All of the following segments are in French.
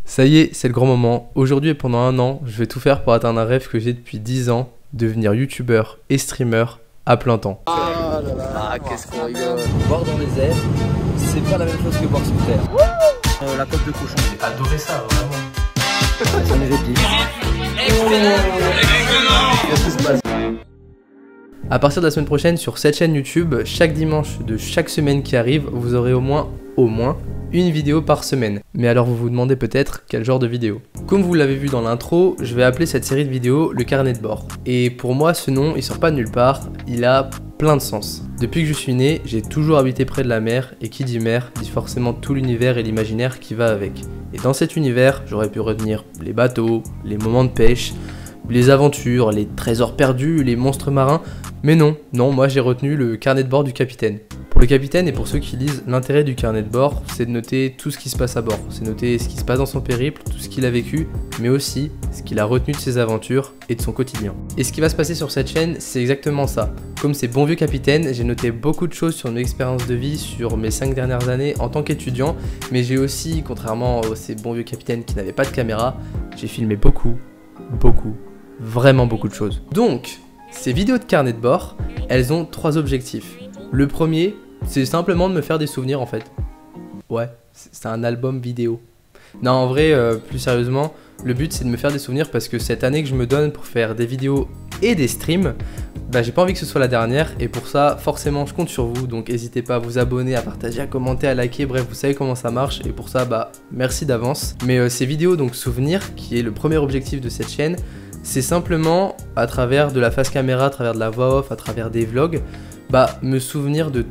Ça y est, c'est le grand moment. Aujourd'hui et pendant un an, je vais tout faire pour atteindre un rêve que j'ai depuis 10 ans, devenir youtubeur et streamer à plein temps. Ah là là, ah, qu'est-ce qu'on rigole. Boire dans les airs, c'est pas la même chose que boire sous terre. La côte de cochon. J'ai adoré ça, vraiment. Ça mérite bien. Qu'est-ce qui se passe? À partir de la semaine prochaine, sur cette chaîne YouTube, chaque dimanche de chaque semaine qui arrive, vous aurez au moins une vidéo par semaine. Mais alors vous vous demandez peut-être quel genre de vidéo. Comme vous l'avez vu dans l'intro, je vais appeler cette série de vidéos le carnet de bord. Et pour moi, ce nom, il sort pas de nulle part, il a plein de sens. Depuis que je suis né, j'ai toujours habité près de la mer, et qui dit mer, dit forcément tout l'univers et l'imaginaire qui va avec. Et dans cet univers, j'aurais pu retenir les bateaux, les moments de pêche, les aventures, les trésors perdus, les monstres marins, mais non, moi j'ai retenu le carnet de bord du capitaine. Pour le capitaine et pour ceux qui lisent, l'intérêt du carnet de bord, c'est de noter tout ce qui se passe à bord, c'est noter ce qui se passe dans son périple, tout ce qu'il a vécu, mais aussi ce qu'il a retenu de ses aventures et de son quotidien. Et ce qui va se passer sur cette chaîne, c'est exactement ça. Comme ces bons vieux capitaines, j'ai noté beaucoup de choses sur mes expériences de vie, sur mes 5 dernières années en tant qu'étudiant, mais j'ai aussi, contrairement à ces bons vieux capitaines qui n'avaient pas de caméra, j'ai filmé vraiment beaucoup de choses. Donc, ces vidéos de carnet de bord, elles ont 3 objectifs. Le premier, c'est simplement de me faire des souvenirs en fait. Ouais, c'est un album vidéo. Non, en vrai, plus sérieusement, le but c'est de me faire des souvenirs parce que cette année que je me donne pour faire des vidéos et des streams, bah j'ai pas envie que ce soit la dernière et pour ça, forcément, je compte sur vous. Donc n'hésitez pas à vous abonner, à partager, à commenter, à liker, bref, vous savez comment ça marche et pour ça, bah merci d'avance. Mais ces vidéos, donc souvenirs, qui est le premier objectif de cette chaîne, c'est simplement à travers de la face caméra, à travers de la voix off, à travers des vlogs, bah me souvenir de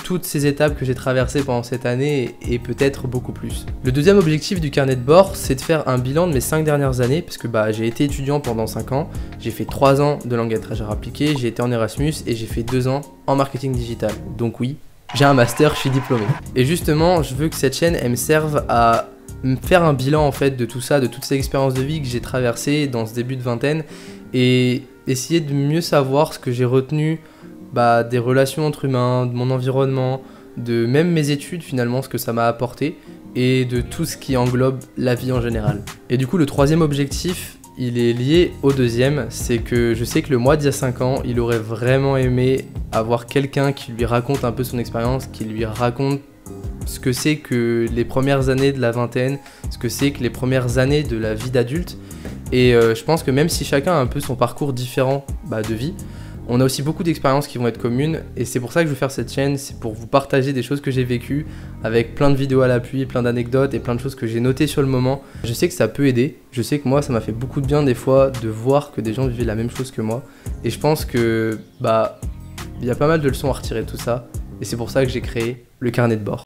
toutes ces étapes que j'ai traversées pendant cette année et peut-être beaucoup plus. Le deuxième objectif du carnet de bord, c'est de faire un bilan de mes 5 dernières années, parce que bah j'ai été étudiant pendant 5 ans, j'ai fait 3 ans de langue étrangère appliquée, j'ai été en Erasmus et j'ai fait 2 ans en marketing digital. Donc oui, j'ai un master, je suis diplômé. Et justement, je veux que cette chaîne, elle me serve à me faire un bilan en fait de tout ça, de toutes ces expériences de vie que j'ai traversées dans ce début de vingtaine et essayer de mieux savoir ce que j'ai retenu des relations entre humains, de mon environnement, de même mes études finalement, ce que ça m'a apporté et de tout ce qui englobe la vie en général. Et du coup le troisième objectif, il est lié au deuxième, c'est que je sais que le moi d'il y a 5 ans, il aurait vraiment aimé avoir quelqu'un qui lui raconte un peu son expérience, qui lui raconte ce que c'est que les premières années de la vingtaine, ce que c'est que les premières années de la vie d'adulte. Et je pense que même si chacun a un peu son parcours différent de vie, on a aussi beaucoup d'expériences qui vont être communes et c'est pour ça que je veux faire cette chaîne, c'est pour vous partager des choses que j'ai vécues avec plein de vidéos à l'appui, plein d'anecdotes et plein de choses que j'ai notées sur le moment. Je sais que ça peut aider, je sais que moi ça m'a fait beaucoup de bien des fois de voir que des gens vivaient la même chose que moi et je pense que il y a pas mal de leçons à retirer de tout ça et c'est pour ça que j'ai créé le carnet de bord.